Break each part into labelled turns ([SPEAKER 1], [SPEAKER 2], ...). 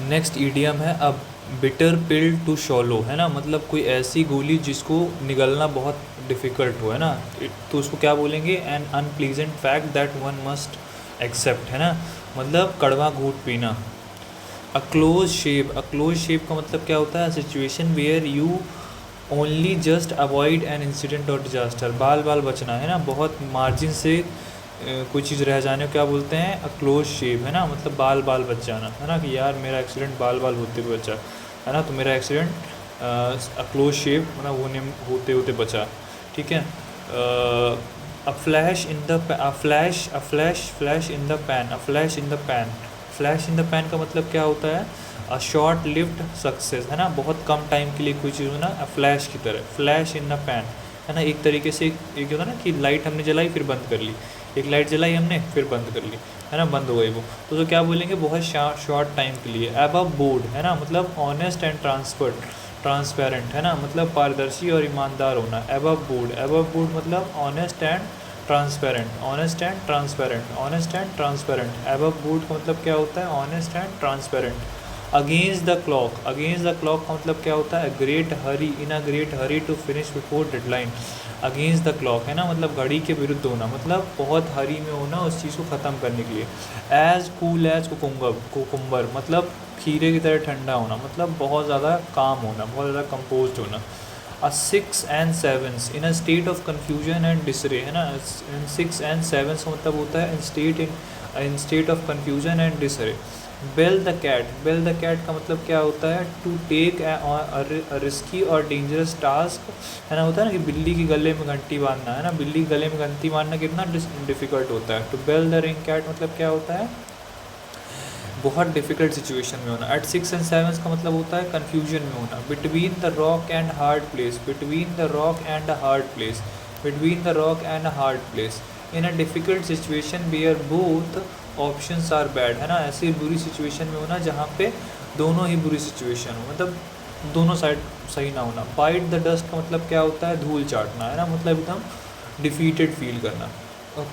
[SPEAKER 1] Next idiom है अब bitter pill to shallow, है ना, मतलब कोई ऐसी गोली जिसको निगलना बहुत डिफ़िकल्ट हो, है ना, तो उसको क्या बोलेंगे, an unpleasant fact that one must accept, है ना, मतलब कड़वा घूंट पीना। अ क्लोज शेप का मतलब क्या होता है, situation where you only just avoid an incident और डिजास्टर, बाल बाल बचना, है ना, बहुत मार्जिन से कोई चीज़ रह जाने को क्या बोलते हैं, अ क्लोज शेप, है ना, मतलब बाल बाल बच जाना, है ना, कि यार मेरा एक्सीडेंट बाल बाल होते हुए बचा, है ना, तो मेरा एक्सीडेंट अ क्लोज शेप मतलब होने होते होते बचा, ठीक है। A flash in the flash in the pan, a flash in the pan, flash in the pan का मतलब क्या होता है, अ शॉर्ट लिव्ड सक्सेस, है ना, बहुत कम टाइम के लिए कोई चीज़ होना, अ फ्लैश की तरह, फ्लैश इन द पैन, है ना, एक तरीके से एक होता है ना कि लाइट हमने जलाई फिर बंद कर ली, एक लाइट जलाई हमने फिर बंद कर ली, है ना, बंद हो गई वो, तो क्या बोलेंगे, बहुत शॉर्ट टाइम के लिए। अबव बोर्ड, है ना, मतलब ऑनेस्ट एंड ट्रांसपेरेंट, है ना, मतलब पारदर्शी और ईमानदार होना। अबव बोर्ड मतलब honest and transparent, honest and transparent, honest and transparent, above board का मतलब क्या होता है, honest and transparent. Against the clock, against the clock का मतलब क्या होता है, great hurry, in a great hurry to finish before deadline, against the clock, है ना, मतलब घड़ी के विरुद्ध होना, मतलब बहुत हरी में होना उस चीज़ को ख़त्म करने के लिए। एज कूल एज कुकुम्बर, मतलब खीरे की तरह ठंडा होना, मतलब बहुत ज़्यादा काम होना, बहुत ज़्यादा कंपोज होना। अ six and sevens in a state of confusion and disarray, है ना, इन सिक्स एंड सेवन्स का मतलब होता है in state of confusion and disarray. Bell the cat का मतलब क्या होता है, टू टेक रिस्की और डेंजरस टास्क, है ना, होता है ना कि बिल्ली के गले में घंटी बांधना, है ना, बिल्ली के गले में घंटी बांधना कितना डिफ़िकल्ट होता है। To bell the ring cat मतलब क्या होता है, बहुत डिफिकल्ट सिचुएशन में होना। एट सिक्स एंड सेवन्स का मतलब होता है कन्फ्यूजन में होना। Between the rock and hard place, between the rock and hard place, between the rock and hard place, in a difficult situation where both options are bad, है ना, ऐसी बुरी सिचुएशन में होना जहाँ पे दोनों ही बुरी सिचुएशन हो, मतलब दोनों साइड सही ना होना। बाइट द डस्ट का मतलब क्या होता है, धूल चाटना, है ना, मतलब एकदम डिफीटेड फील करना।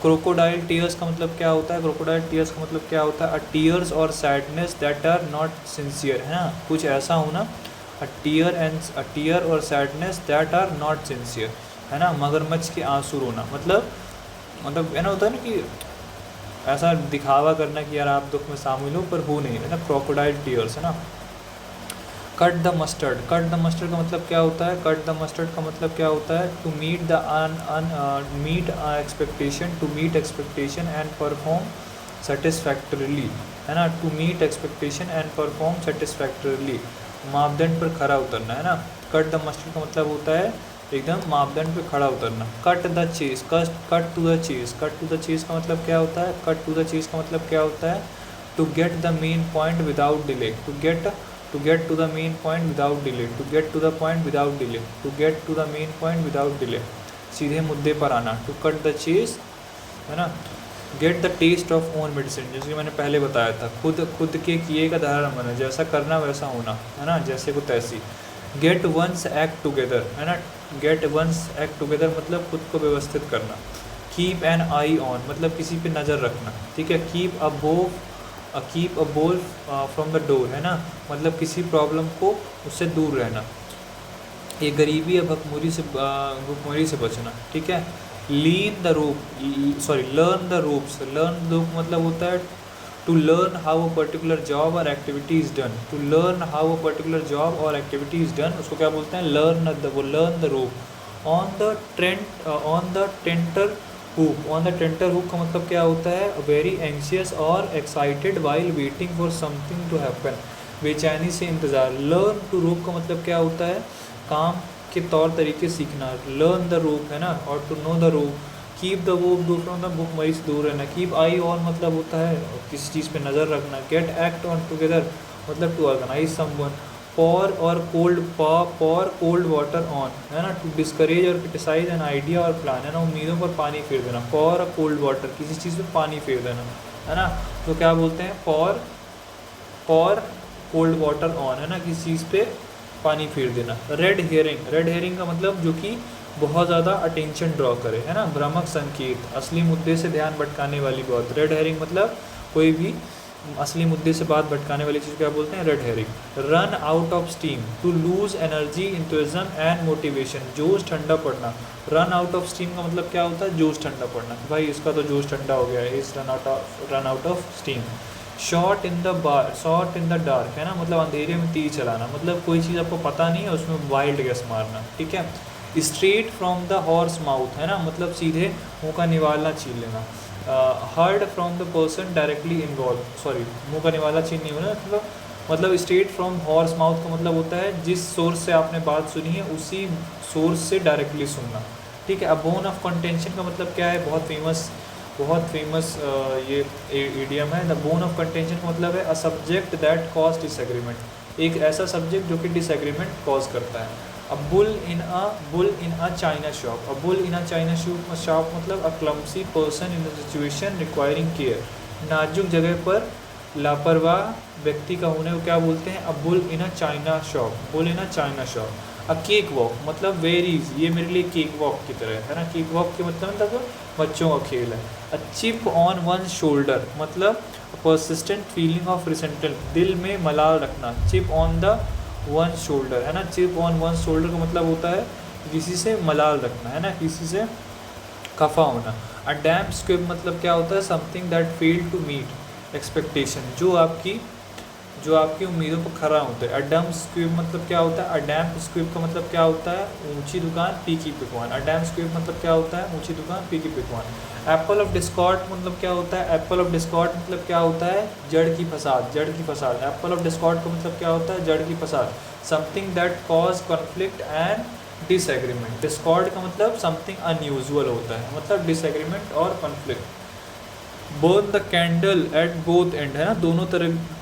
[SPEAKER 1] क्रोकोडाइल टीयर्स का मतलब क्या होता है, क्रोकोडाइल टीयर्स का मतलब क्या होता है, अ टीयर्स और sadness that are not sincere, है ना, कुछ ऐसा होना, अ टीयर और sadness that are not sincere, है ना, मगरमच्छ के आंसू रोना, मतलब है ना, होता है ना कि ऐसा दिखावा करना कि यार आप दुख में शामिल हो पर हो नहीं, है ना, क्रोकोडाइल टीयर्स, है ना। कट द मस्टर्ड का मतलब क्या होता है, कट द मस्टर्ड का मतलब क्या होता है, to meet the meet expectation, to meet expectation and perform satisfactorily, है ना, to meet expectation and perform satisfactorily, मापदंड पर खरा उतरना, है ना। कट द मस्टर्ड का मतलब होता है एकदम मापदंड पे खड़ा उतरना। Cut the chase, cut to the chase, cut to the chase का मतलब क्या होता है, कट टू द चेस का मतलब क्या होता है, to get the main point without delay, to get to the main point without delay, to get to the point without delay, to get to the main point without delay, सीधे मुद्दे पर आना। To cut the chase, है ना। Get the taste of own medicine, जैसे कि मैंने पहले बताया था, खुद के किए का धारण बना, जैसा करना वैसा होना, है ना, जैसे को तैसी। गेट वंस एक्ट टुगेदर, है ना, गेट वंस एक्ट टुगेदर मतलब खुद को व्यवस्थित करना। कीप एन आई ऑन मतलब किसी पे नज़र रखना, ठीक है। कीप अ बोल फ्रॉम द डोर, है ना, मतलब किसी प्रॉब्लम को उससे दूर रहना। ये गरीबी या भुखमरी से बचना, ठीक है। Lean the rope sorry learn the ropes, learn the rope मतलब होता है to learn how a particular job और activity is done, to learn how a particular job और एक्टिविटी इज़ डन, उसको क्या बोलते हैं, learn the rope. On the tenter hook, on the tenter hook का मतलब क्या होता है, वेरी एंशियस और excited while waiting for something to happen, बेचैनी से इंतज़ार। लर्न टू रोप का मतलब क्या होता है, काम के तौर तरीके सीखना। लर्न द रोप, है ना, और to know the rope. Keep the वोक दूर फ्रॉम द भुखमरी से दूर रहना। कीप आई ऑन मतलब होता है किसी चीज़ पे नज़र रखना। गेट एक्ट ऑन टुगेदर मतलब to organise someone. Pour cold water on, है ना, टू डिस्करेज और क्रिटिसाइज एन आइडिया और प्लान, है ना, उम्मीदों पर पानी फेर देना। पॉर अ कोल्ड वाटर किसी चीज़ पे पानी फेर देना, है ना, तो क्या बोलते हैं, पॉर कोल्ड वाटर ऑन, है ना, किसी चीज़ पे पानी फेर देना। रेड हेयरिंग का मतलब जो कि बहुत ज़्यादा अटेंशन ड्रॉ करे, है ना, भ्रामक संकेत, असली मुद्दे से ध्यान भटकाने वाली बात। रेड हेयरिंग मतलब कोई भी असली मुद्दे से बात भटकाने वाली चीज़ क्या बोलते हैं, red herring. Run out of steam, to lose energy, enthusiasm and motivation, जोश ठंडा पड़ना। रन आउट ऑफ स्टीम का मतलब क्या होता है, जोश ठंडा पड़ना, भाई इसका तो जोश ठंडा हो गया है, इस run out of steam. Shot in the dark है ना, मतलब अंधेरे में तीर चलाना, मतलब कोई चीज़ आपको पता नहीं है उसमें वाइल्ड गैस मारना, ठीक है। Straight from the horse mouth है ना, मतलब सीधे मुंह का निवाला छीन लेना। Heard from the person directly involve, sorry मुंह का निवाला छीन नहीं होना, मतलब स्ट्रेट फ्रॉम हॉर्स माउथ का मतलब होता है जिस सोर्स से आपने बात सुनी है उसी सोर्स से डायरेक्टली सुनना, ठीक है। अब बोन ऑफ कंटेंशन का मतलब क्या है, बहुत फेमस ये इडियम है। द बोन ऑफ कंटेंशन का मतलब है a subject that cause disagreement, एक ऐसा सब्जेक्ट जो कि डिसएग्रीमेंट कॉज करता है। A bull in a china shop, a bull in a china shop मतलब a clumsy person in the situation requiring care, नाजुक जगह पर लापरवाह व्यक्ति का होने को क्या बोलते हैं, अ bull in a china shop, bull in a china shop. A cake walk मतलब वेरी इजी, ये मेरे लिए केक वॉक की तरह है ना, केक वॉक के मतलब बच्चों का खेल है। A chip on one shoulder मतलब परसिस्टेंट फीलिंग ऑफ रिसेंटल, दिल में मलाल रखना, chip on the one shoulder है ना, चिप ऑन वन शोल्डर का मतलब होता है किसी से मलाल रखना है ना, किसी से खफा होना। अ डैम्प स्क्विब मतलब क्या होता है, something that fail to meet expectation, जो आपकी उम्मीदों पर खरा होता है। अ डम्प स्क्विब मतलब क्या होता है, अ डैम्प स्क्विब का मतलब क्या होता है, ऊंची दुकान फीकी पकवान। अ डैम्प स्क्विब मतलब क्या होता है, ऊंची दुकान फीकी पकवान। एप्पल ऑफ डिस्कॉर्ड मतलब क्या होता है, एप्पल ऑफ डिस्कॉर्ड मतलब क्या होता है, जड़ की फसाद। एप्पल ऑफ डिस्कॉर्ड का मतलब क्या होता है, जड़ की फसाद, something that cause conflict and disagreement. Discord का मतलब समथिंग अनयूजुअल होता है, मतलब डिसएग्रीमेंट और conflict. Burn the candle at both and है ना, दोनों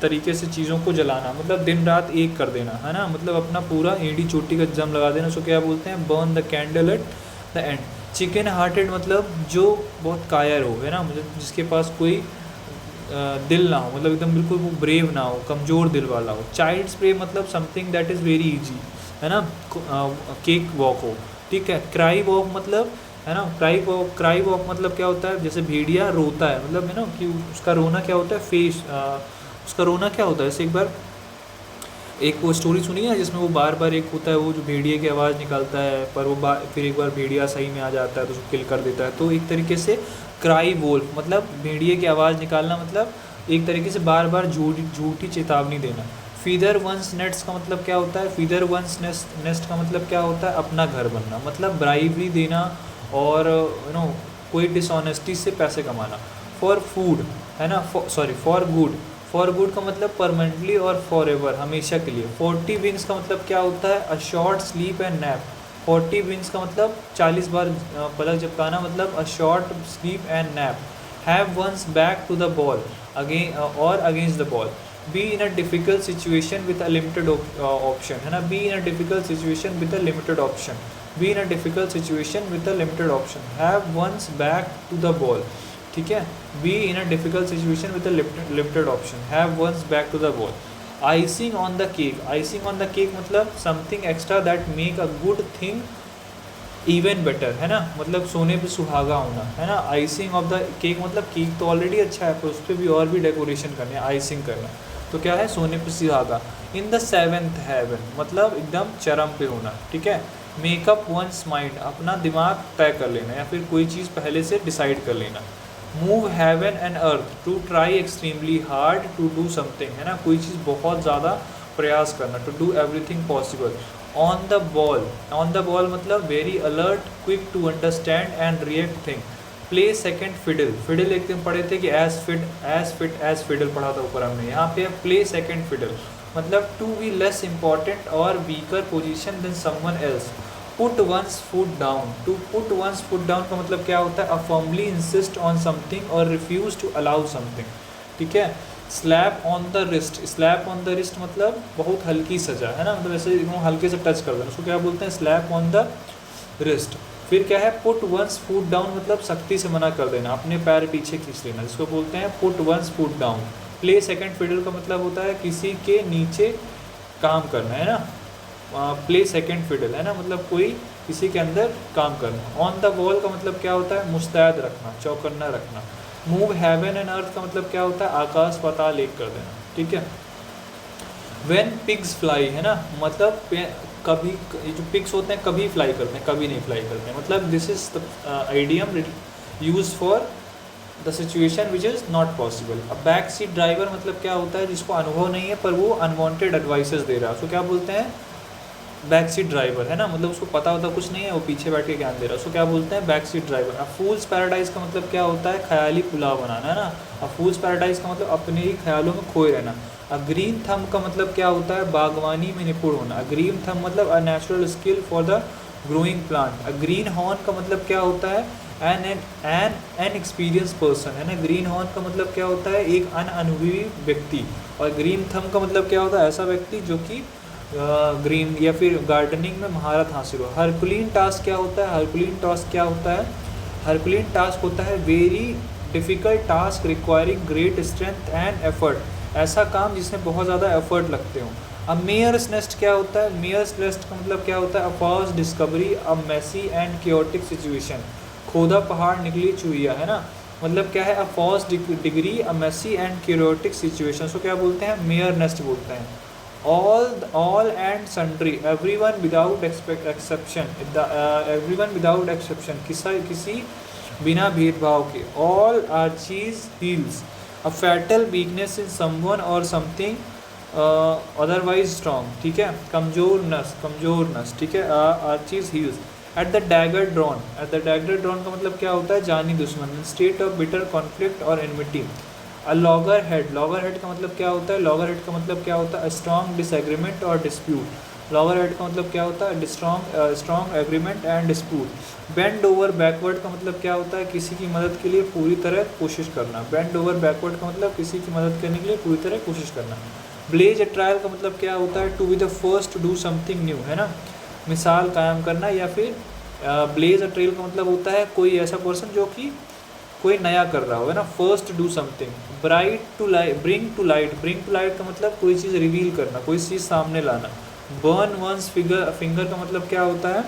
[SPEAKER 1] तरीके से चीज़ों को जलाना, मतलब दिन रात एक कर देना है ना, मतलब अपना पूरा एड़ी चोटी का जम लगा देना, उसको क्या बोलते हैं, burn the candle at the end. Chicken hearted मतलब जो बहुत कायर हो है ना, मतलब जिसके पास कोई दिल ना हो, मतलब एकदम बिल्कुल वो ब्रेव ना हो, कमज़ोर दिल वाला हो। चाइल्ड्स प्ले मतलब something that is very easy है ना, केक वॉक हो, ठीक है। क्राई वॉक मतलब है ना, क्राई वॉक मतलब क्या होता है, जैसे भेड़िया रोता है, मतलब है ना कि उसका रोना क्या होता है, उसका रोना क्या होता है। जैसे एक वो स्टोरी सुनी है जिसमें वो बार बार एक होता है वो जो भेड़िए की आवाज़ निकालता है, पर वो फिर एक बार भेड़िया सही में आ जाता है तो उसको किल कर देता है। तो एक तरीके से क्राई वोल्फ मतलब भेड़िए की आवाज़ निकालना, मतलब एक तरीके से बार बार झूठी चेतावनी देना। फीदर वंस नेट्स का मतलब क्या होता है, फीदर वंस नेस्ट का मतलब क्या होता है, अपना घर बनना, मतलब ब्राइवरी देना और कोई डिसऑनेस्टी से पैसे कमाना। फॉर फूड है ना, फॉर गुड का मतलब परमानेंटली और फॉर एवर हमेशा के लिए। 40 विंग्स का मतलब क्या होता है, a short sleep and nap. 40 wings का मतलब 40 बार पलक झपकाना, मतलब a short sleep and nap. Have once back to the ball और against the ball. Be in a difficult situation with a limited option है ना, be in a difficult situation with a limited option, be in a difficult situation with a limited option. Have once back to the ball, ठीक है। B in a difficult situation with a limited option, have once back to the ball. Icing on the cake, icing on the cake मतलब something extra that make a good thing even better है ना, मतलब सोने पे सुहागा होना है ना। आइसिंग ऑफ द केक मतलब केक तो ऑलरेडी अच्छा है पर उस पर भी और भी डेकोरेशन करनी है, आइसिंग करना, तो क्या है, सोने पे सुहागा। इन द सेवेंथ हेवन मतलब एकदम चरम पे होना, ठीक है। मेकअप वंस माइंड अपना दिमाग तय कर लेना या फिर कोई चीज़ पहले से डिसाइड कर लेना। Move heaven and earth to try extremely hard to do something है ना, कोई चीज़ बहुत ज़्यादा प्रयास करना, to do everything possible. On the ball मतलब very alert, quick to understand and react thing. Play second fiddle एक दिन पढ़े थे कि एज फिडल पढ़ा था ऊपर हमने, यहाँ पे प्ले सेकेंड फिडल मतलब टू बी लेस इम्पॉर्टेंट और weaker position then someone else. Put one's foot down, to put one's foot down का मतलब क्या होता है, a firmly insist on something और रिफ्यूज टू अलाउ समथिंग, ठीक है। स्लैप ऑन द रिस्ट मतलब बहुत हल्की सजा है ना, मतलब ऐसे हल्के से टच कर देना, उसको क्या बोलते हैं, स्लैप ऑन द रिस्ट। फिर क्या है, पुट वंस फुट डाउन मतलब सख्ती से मना कर देना, अपने पैर पीछे खींच लेना, जिसको बोलते हैं put one's foot down. Play second fiddle का मतलब होता है किसी के नीचे काम करना है ना, प्ले सेकेंड फिडल है ना, मतलब कोई किसी के अंदर काम करना। ऑन द वॉल का मतलब क्या होता है, मुस्तैद रखना, चौकन्ना रखना। मूव हेवन एंड अर्थ का मतलब क्या होता है, आकाश पाताल एक कर देना, ठीक है। व्हेन पिग्स फ्लाई, है ना, मतलब कभी, ये जो पिग्स होते हैं कभी फ्लाई करते हैं, कभी नहीं फ्लाई करते हैं, मतलब this is the idiom use for the situation which is not possible. अब बैक सीट ड्राइवर मतलब क्या होता है, जिसको अनुभव नहीं है पर वो अनवांटेड एडवाइसेस दे रहा है, उसको क्या बोलते हैं, बैक सीट ड्राइवर, है ना, मतलब उसको पता होता कुछ नहीं है, वो पीछे बैठ के ज्ञान दे रहा है, उसको क्या बोलते हैं, बैक सीट ड्राइवर। अब फूल्स पैराडाइज का मतलब क्या होता है, ख्याली पुलाव बनाना, है ना। अब फूल्स पैराडाइज का मतलब अपने ही ख्यालों में खोए रहना। अ ग्रीन थंब का मतलब क्या होता है, बागवानी में निपुण होना। अ ग्रीन थंब मतलब a natural skill for the growing plant. A green horn का मतलब क्या होता है, एन एक्सपीरियंस पर्सन, है ना। ग्रीन हॉर्न का मतलब क्या होता है, एक अनुभवी व्यक्ति। और ग्रीन थंब का मतलब क्या होता है, ऐसा व्यक्ति जो कि ग्रीन या फिर गार्डनिंग में महारत हासिल हो। हरकुलिन टास्क क्या होता है, हरकुलिन टास्क क्या होता है, हरकुलिन टास्क होता है very difficult task requiring great strength and effort, ऐसा काम जिसमें बहुत ज़्यादा एफर्ट लगते हों। अब मेयर्स नेस्ट क्या होता है, मेयर्स नेस्ट का मतलब क्या होता है, a first discovery a messy and chaotic situation, खोदा पहाड़ निकली चुहिया, है ना, मतलब क्या है, a first degree a messy and chaotic situation, so क्या बोलते हैं, मेयर नेस्ट बोलते हैं। all and sundry, everyone without exception, everyone without exception, किसी बिना भेदभाव के। all arches heals, a fatal weakness in someone or something otherwise strong, ठीक है। कमजोर नस, ठीक है। arches heals। at the dagger drawn, at the dagger drawn का मतलब क्या होता है, जानी दुश्मन। state of bitter conflict और enmity। अ लॉगर हेड, लॉगर हेड का मतलब क्या होता है, लॉगर हेड का मतलब क्या होता है, स्ट्रॉन्ग डिसएग्रीमेंट और डिस्प्यूट। लॉगर हेड का मतलब क्या होता है, strong agreement and dispute. Bend over backward का मतलब क्या होता है, किसी की मदद के लिए पूरी तरह कोशिश करना। बेंड ओवर बैकवर्ड का मतलब किसी की मदद करने के लिए पूरी तरह कोशिश करना। ब्लेज ए ट्रायल का मतलब क्या होता है, to be the first to do something new, है ना, मिसाल कायम करना। या फिर ब्लेज अ ट्रेल का मतलब होता है कोई ऐसा पर्सन जो कि कोई नया कर रहा हो, है ना, first do something. Bright to light, bring to light, bring to light का मतलब कोई चीज़ रिवील करना, कोई चीज़ सामने लाना। बर्न वंस फिंगर का मतलब क्या होता है,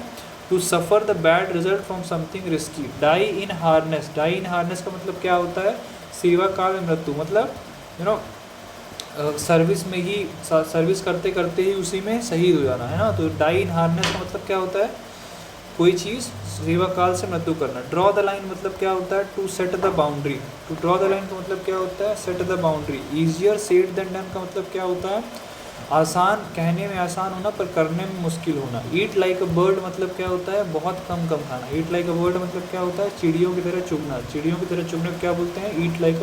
[SPEAKER 1] to suffer the bad result from something risky. Die in harness, die in harness का मतलब क्या होता है, सेवा काल में मृत्यु, मतलब यू नो सर्विस में ही, सर्विस करते करते ही उसी में शहीद हो जाना, है ना। तो डाई इन हार्नेस का मतलब क्या होता है, कोई चीज़ सेवा काल से मृत्यु करना। ड्रॉ द लाइन मतलब क्या होता है, to set the boundary. To draw the line का मतलब क्या होता है, set the boundary. Easier said than done का मतलब क्या होता है, आसान, कहने में आसान होना पर करने में मुश्किल होना। ईट लाइक अ बर्ड मतलब क्या होता है, बहुत कम खाना। ईट लाइक अ बर्ड मतलब क्या होता है, चिड़ियों की तरह चुगना। चिड़ियों की तरह चुगने को क्या बोलते हैं, ईट लाइक अ